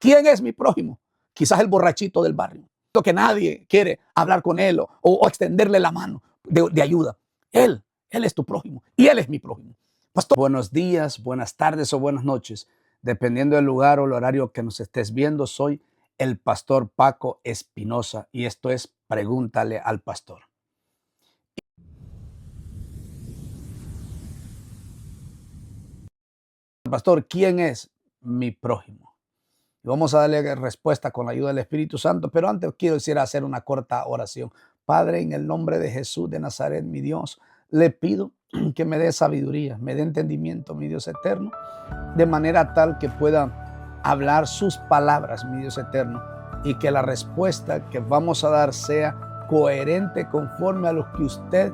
¿Quién es mi prójimo? Quizás el borrachito del barrio, que nadie quiere hablar con él o extenderle la mano de ayuda. Él es tu prójimo y él es mi prójimo. Pastor, buenos días, buenas tardes o buenas noches, dependiendo del lugar o el horario que nos estés viendo. Soy el pastor Paco Espinosa y esto es Pregúntale al Pastor. Pastor, ¿quién es mi prójimo? Y vamos a darle respuesta con la ayuda del Espíritu Santo, pero antes quiero hacer una corta oración. Padre, en el nombre de Jesús de Nazaret, mi Dios, le pido que me dé sabiduría, me dé entendimiento, mi Dios eterno, de manera tal que pueda hablar sus palabras, mi Dios eterno, y que la respuesta que vamos a dar sea coherente conforme a lo que usted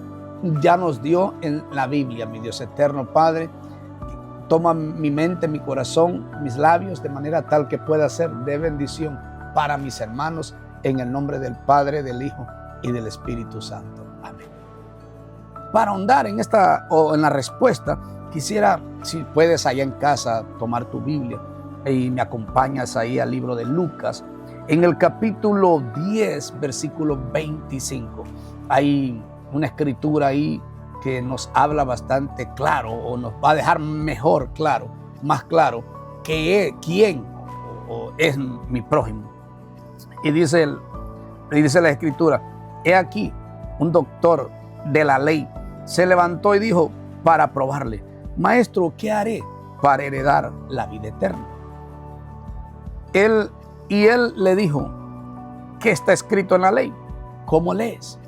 ya nos dio en la Biblia, mi Dios eterno. Padre, toma mi mente, mi corazón, mis labios, de manera tal que pueda ser de bendición para mis hermanos, en el nombre del Padre, del Hijo y del Espíritu Santo. Amén. Para ahondar en la respuesta, quisiera, si puedes allá en casa, tomar tu Biblia y me acompañas ahí al libro de Lucas, en el capítulo 10, versículo 25. Hay una escritura ahí que nos habla bastante claro, o nos va a dejar mejor claro, más claro, quién es mi prójimo. Y dice la escritura: he aquí, un doctor de la ley se levantó y dijo para probarle: Maestro, ¿qué haré para heredar la vida eterna? Él le dijo: ¿qué está escrito en la ley? ¿Cómo lees?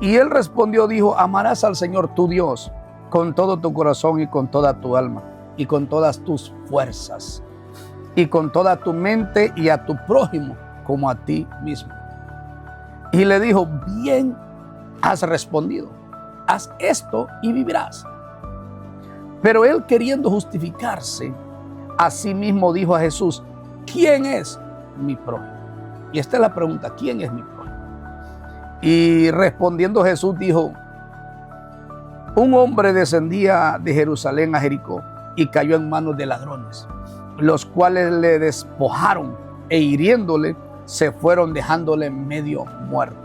Y él respondió, dijo: amarás al Señor tu Dios con todo tu corazón y con toda tu alma y con todas tus fuerzas y con toda tu mente, y a tu prójimo como a ti mismo. Y le dijo: bien has respondido, haz esto y vivirás. Pero él, queriendo justificarse a sí mismo, dijo a Jesús: ¿quién es mi prójimo? Y esta es la pregunta: ¿quién es mi prójimo? Y respondiendo Jesús dijo: un hombre descendía de Jerusalén a Jericó y cayó en manos de ladrones, los cuales le despojaron e hiriéndole se fueron, dejándole medio muerto.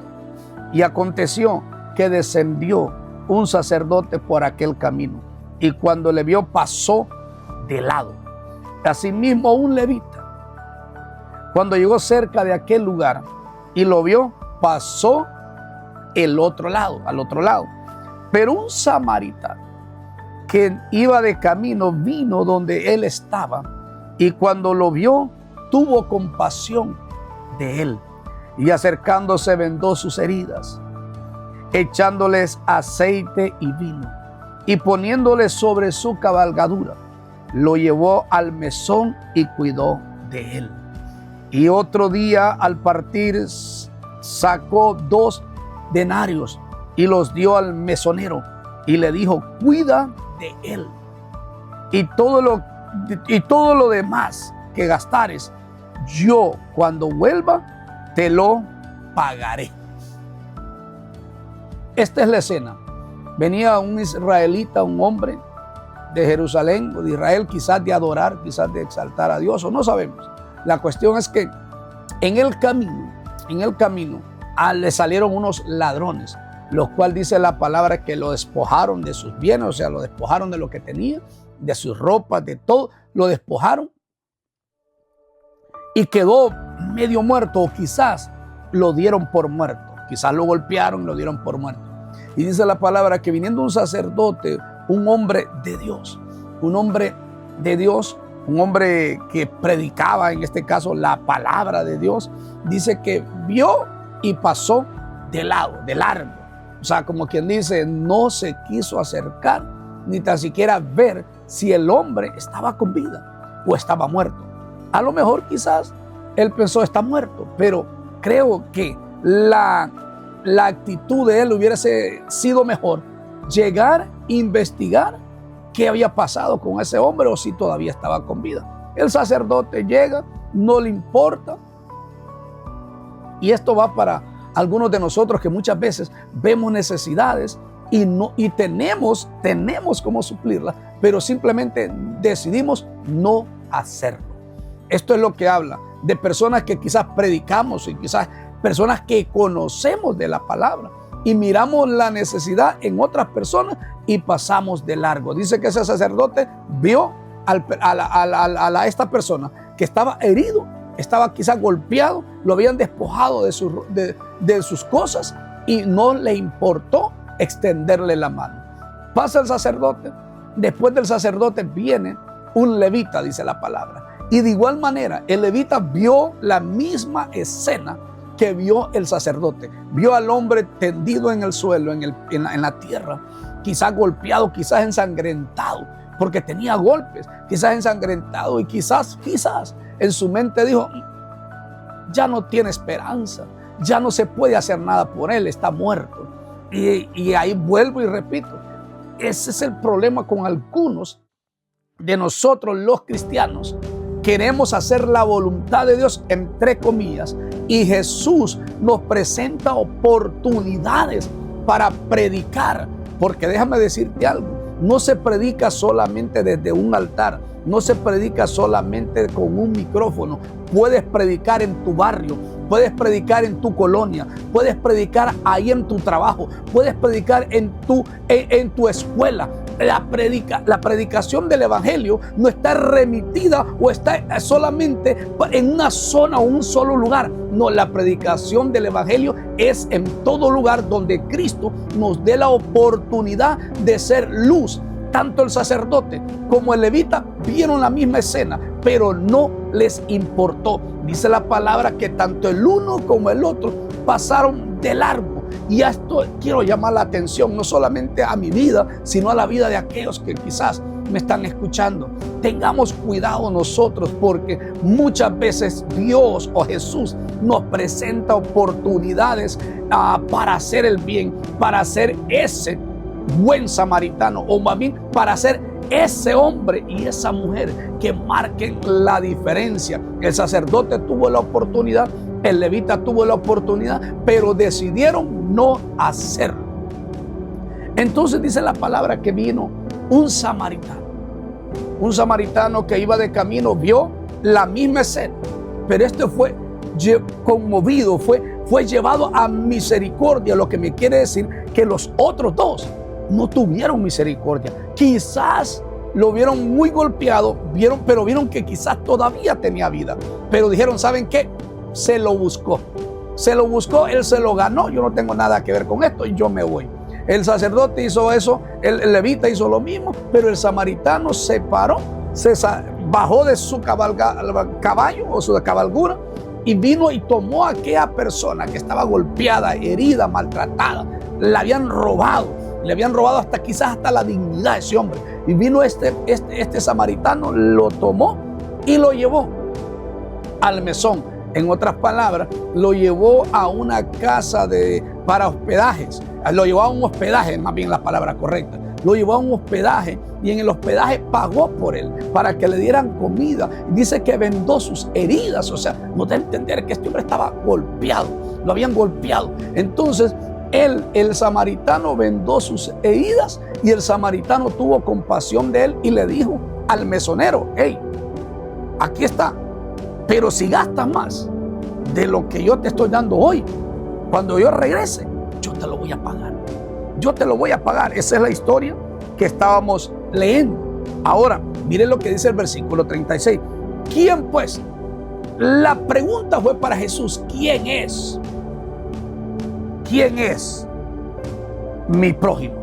Y aconteció que descendió un sacerdote por aquel camino, y cuando le vio pasó de lado. Asimismo un levita, cuando llegó cerca de aquel lugar y lo vio, pasó al otro lado. Pero un samaritano que iba de camino vino donde él estaba, y cuando lo vio tuvo compasión de él, y acercándose vendó sus heridas, echándoles aceite y vino, y poniéndole sobre su cabalgadura, lo llevó al mesón y cuidó de él. Y otro día, al partir, sacó 2 denarios y los dio al mesonero y le dijo: cuida de él, y todo lo demás que gastares, yo cuando vuelva te lo pagaré. Esta es la escena. Venía un israelita, un hombre de Jerusalén o de Israel, quizás de adorar, quizás de exaltar a Dios, o no sabemos. La cuestión es que en el camino le salieron unos ladrones, los cuales dice la palabra que lo despojaron de sus bienes, o sea, lo despojaron de lo que tenía, de sus ropas, de todo, lo despojaron y quedó medio muerto, o quizás lo dieron por muerto, quizás lo golpearon y lo dieron por muerto. Y dice la palabra que viniendo un sacerdote, un hombre de Dios, un hombre que predicaba, en este caso, la palabra de Dios, dice que vio y pasó de lado, de largo. O sea, como quien dice, no se quiso acercar, ni tan siquiera ver si el hombre estaba con vida o estaba muerto. A lo mejor quizás él pensó: está muerto, pero creo que la actitud de él hubiese sido mejor llegar e investigar qué había pasado con ese hombre o si todavía estaba con vida. El sacerdote llega, no le importa. Y esto va para algunos de nosotros que muchas veces vemos necesidades y tenemos cómo suplirlas, pero simplemente decidimos no hacerlo. Esto es lo que habla de personas que quizás predicamos y quizás personas que conocemos de la palabra y miramos la necesidad en otras personas y pasamos de largo. Dice que ese sacerdote vio a esta persona que estaba herido, estaba quizás golpeado, lo habían despojado de sus cosas y no le importó extenderle la mano. Pasa el sacerdote, después del sacerdote viene un levita, dice la palabra. Y de igual manera, el levita vio la misma escena que vio el sacerdote. Vio al hombre tendido en el suelo, en la tierra, quizás golpeado, quizás ensangrentado, porque tenía golpes, quizás ensangrentado, y quizás en su mente dijo: ya no tiene esperanza, ya no se puede hacer nada por él, está muerto. Y ahí vuelvo y repito, ese es el problema con algunos de nosotros los cristianos. Queremos hacer la voluntad de Dios, entre comillas, y Jesús nos presenta oportunidades para predicar, porque déjame decirte algo, no se predica solamente desde un altar, no se predica solamente con un micrófono. Puedes predicar en tu barrio, puedes predicar en tu colonia, puedes predicar ahí en tu trabajo, puedes predicar en tu escuela. La predicación del evangelio no está remitida o está solamente en una zona o un solo lugar. No, la predicación del evangelio es en todo lugar donde Cristo nos dé la oportunidad de ser luz. Tanto el sacerdote como el levita vieron la misma escena, pero no les importó. Dice la palabra que tanto el uno como el otro pasaron de largo. Y a esto quiero llamar la atención, no solamente a mi vida, sino a la vida de aquellos que quizás me están escuchando. Tengamos cuidado nosotros, porque muchas veces Dios o Jesús nos presenta oportunidades para hacer el bien, para hacer ese buen samaritano, o más bien para ser ese hombre y esa mujer que marquen la diferencia. El sacerdote tuvo la oportunidad, el levita tuvo la oportunidad, pero decidieron no hacerlo. Entonces dice la palabra que vino un samaritano que iba de camino, vio la misma escena, pero este fue conmovido, fue llevado a misericordia, lo que me quiere decir que los otros dos no tuvieron misericordia. Quizás lo vieron muy golpeado, pero vieron que quizás todavía tenía vida. Pero dijeron: ¿saben qué? Se lo buscó, él se lo ganó, yo no tengo nada que ver con esto y yo me voy. El sacerdote hizo eso, el levita hizo lo mismo, pero el samaritano se paró, bajó de su caballo o su cabalgura y vino y tomó a aquella persona que estaba golpeada, herida, maltratada. La habían robado. Le habían robado quizás hasta la dignidad de ese hombre. Y vino este samaritano, lo tomó y lo llevó al mesón. En otras palabras, lo llevó a una casa para hospedajes. Lo llevó a un hospedaje, más bien la palabra correcta. Lo llevó a un hospedaje y en el hospedaje pagó por él para que le dieran comida. Dice que vendó sus heridas. O sea, nos da a entender que este hombre estaba golpeado. Lo habían golpeado. Entonces, el samaritano vendó sus heridas y el samaritano tuvo compasión de él y le dijo al mesonero: hey, aquí está, pero si gastas más de lo que yo te estoy dando hoy, cuando yo regrese, yo te lo voy a pagar. Yo te lo voy a pagar. Esa es la historia que estábamos leyendo. Ahora, miren lo que dice el versículo 36. ¿Quién pues? La pregunta fue para Jesús: ¿quién es? ¿Quién es mi prójimo?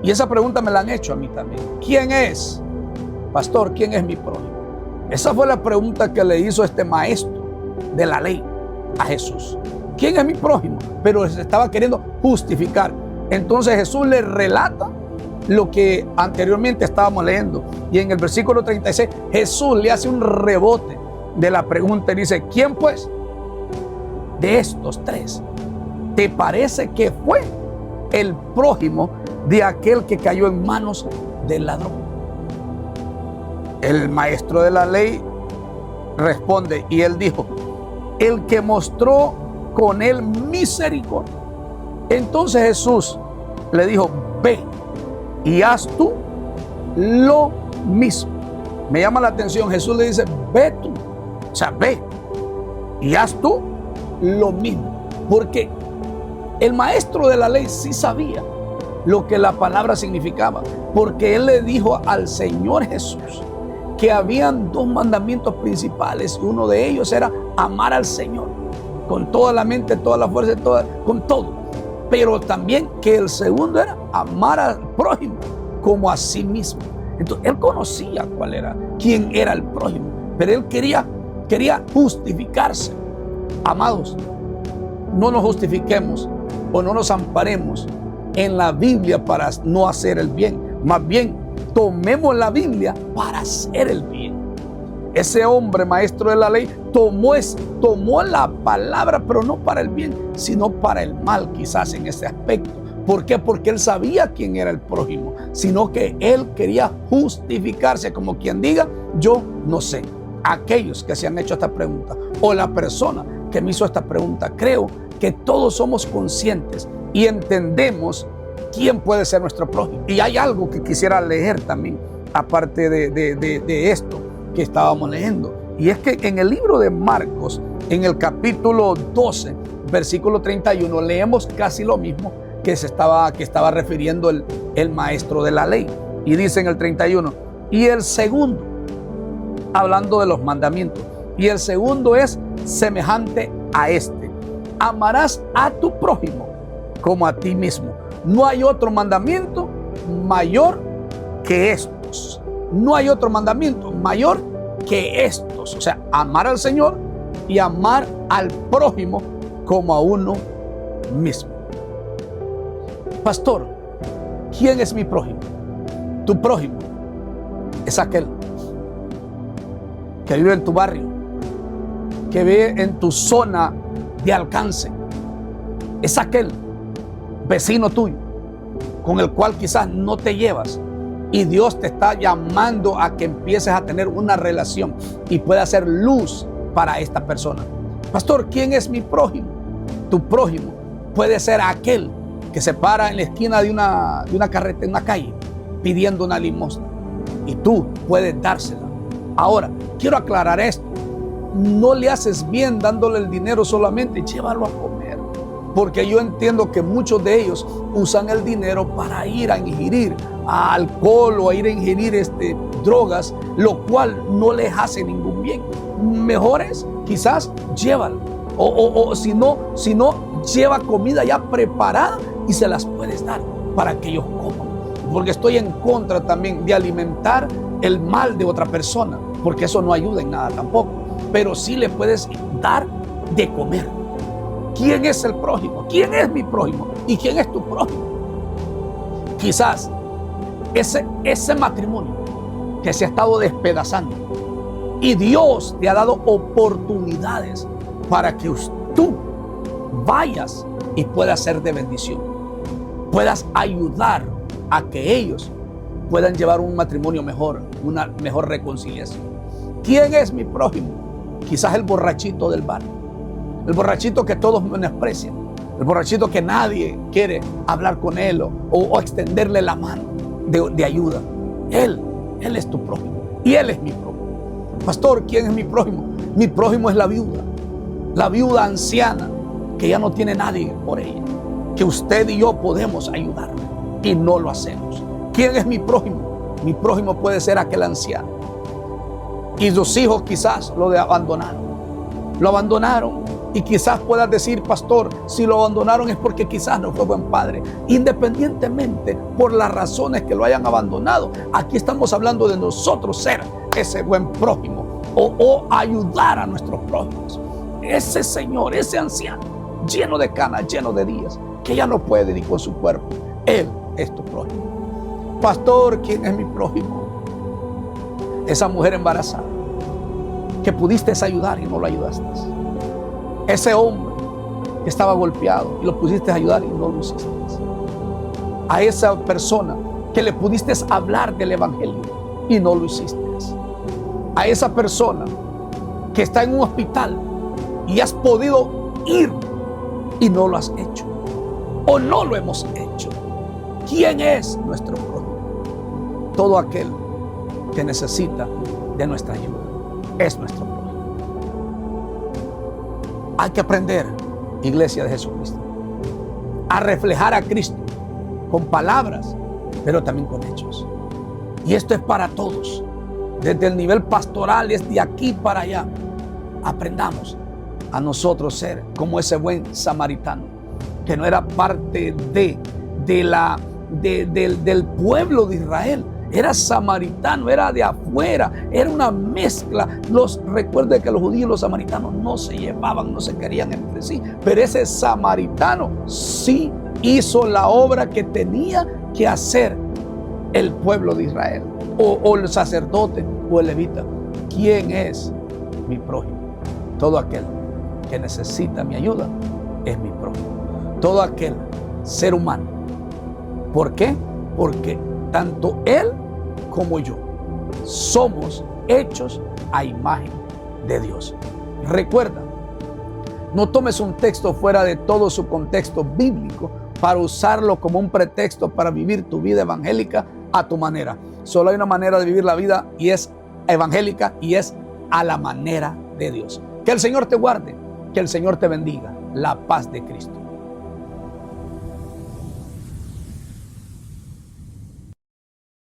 Y esa pregunta me la han hecho a mí también. ¿Quién es? Pastor, ¿quién es mi prójimo? Esa fue la pregunta que le hizo este maestro de la ley a Jesús. ¿Quién es mi prójimo? Pero se estaba queriendo justificar. Entonces Jesús le relata lo que anteriormente estábamos leyendo. Y en el versículo 36, Jesús le hace un rebote de la pregunta y dice: ¿quién pues de estos tres te parece que fue el prójimo de aquel que cayó en manos del ladrón? El maestro de la ley responde y él dijo: el que mostró con él misericordia. Entonces Jesús le dijo: ve y haz tú lo mismo. Me llama la atención, Jesús le dice: ve tú O sea, ve y haz tú lo mismo. Porque el maestro de la ley sí sabía lo que la palabra significaba. Porque él le dijo al Señor Jesús que habían dos mandamientos principales. Y uno de ellos era amar al Señor con toda la mente, toda la fuerza, con todo. Pero también que el segundo era amar al prójimo como a sí mismo. Entonces él conocía quién era el prójimo, pero él quería justificarse. Amados, no nos justifiquemos o no nos amparemos en la Biblia para no hacer el bien. Más bien, tomemos la Biblia para hacer el bien. Ese hombre maestro de la ley tomó la palabra, pero no para el bien, sino para el mal, quizás en ese aspecto. ¿Por qué? Porque él sabía quién era el prójimo, sino que él quería justificarse, como quien diga, yo no sé. Aquellos que se han hecho esta pregunta, o la persona que me hizo esta pregunta, creo que todos somos conscientes y entendemos quién puede ser nuestro prójimo. Y hay algo que quisiera leer también, aparte de esto que estábamos leyendo. Y es que en el libro de Marcos, en el capítulo 12, versículo 31, leemos casi lo mismo que estaba refiriendo el maestro de la ley. Y dice en el 31, y el segundo, hablando de los mandamientos, y el segundo es semejante a este: amarás a tu prójimo como a ti mismo. No hay otro mandamiento mayor que estos. No hay otro mandamiento mayor que estos. O sea, amar al Señor y amar al prójimo como a uno mismo. Pastor, ¿quién es mi prójimo? Tu prójimo es aquel que vive en tu barrio, que vive en tu zona de alcance. Es aquel vecino tuyo con el cual quizás no te llevas, y Dios te está llamando a que empieces a tener una relación y pueda ser luz para esta persona. Pastor, ¿quién es mi prójimo? Tu prójimo puede ser aquel que se para en la esquina de una carretera, en una calle, pidiendo una limosna, y tú puedes dársela. Ahora, quiero aclarar esto: no le haces bien dándole el dinero solamente, llévalo a comer. Porque yo entiendo que muchos de ellos usan el dinero para ir a ingerir alcohol o a ir a ingerir drogas, lo cual no les hace ningún bien. Mejor es, quizás, llévalo. O si no, lleva comida ya preparada y se las puedes dar para que ellos coman. Porque estoy en contra también de alimentar el mal de otra persona, porque eso no ayuda en nada tampoco. Pero sí le puedes dar de comer. ¿Quién es el prójimo? ¿Quién es mi prójimo? ¿Y quién es tu prójimo? Quizás ese matrimonio que se ha estado despedazando, y Dios te ha dado oportunidades para que tú vayas y puedas ser de bendición, puedas ayudar a que ellos puedan llevar un matrimonio mejor, una mejor reconciliación. ¿Quién es mi prójimo? Quizás el borrachito del bar, el borrachito que todos menosprecian, el borrachito que nadie quiere hablar con él o extenderle la mano de ayuda. Él es tu prójimo y él es mi prójimo. Pastor, ¿quién es mi prójimo? Mi prójimo es la viuda anciana que ya no tiene nadie por ella, que usted y yo podemos ayudarle y no lo hacemos. ¿Quién es mi prójimo? Mi prójimo puede ser aquel anciano y sus hijos quizás lo abandonaron, y quizás puedas decir: pastor, si lo abandonaron es porque quizás no fue buen padre. Independientemente por las razones que lo hayan abandonado, aquí estamos hablando de nosotros ser ese buen prójimo o ayudar a nuestros prójimos. Ese señor, ese anciano lleno de canas, lleno de días, que ya no puede ni con su cuerpo, él es tu prójimo. Pastor, ¿quién es mi prójimo? Esa mujer embarazada que pudiste ayudar y no lo ayudaste. Ese hombre que estaba golpeado y lo pudiste ayudar y no lo hiciste. A esa persona que le pudiste hablar del evangelio y no lo hiciste. A esa persona que está en un hospital y has podido ir y no lo has hecho, o no lo hemos hecho. ¿Quién es nuestro prójimo? Todo aquel que necesita de nuestra ayuda es nuestro prójimo. Hay que aprender, iglesia de Jesucristo, a reflejar a Cristo con palabras, pero también con hechos. Y esto es para todos, desde el nivel pastoral, desde aquí para allá. Aprendamos a nosotros ser como ese buen samaritano, que no era parte del pueblo de Israel. Era samaritano, era de afuera, era una mezcla. Recuerde que los judíos y los samaritanos no se llevaban, no se querían entre sí. Pero ese samaritano sí hizo la obra que tenía que hacer el pueblo de Israel, o el sacerdote o el levita. ¿Quién es mi prójimo? Todo aquel que necesita mi ayuda es mi prójimo. Todo aquel ser humano. ¿Por qué? Porque tanto él como yo somos hechos a imagen de Dios. Recuerda, no tomes un texto fuera de todo su contexto bíblico para usarlo como un pretexto para vivir tu vida evangélica a tu manera. Solo hay una manera de vivir la vida y es evangélica, y es a la manera de Dios. Que el Señor te guarde, que el Señor te bendiga. La paz de Cristo.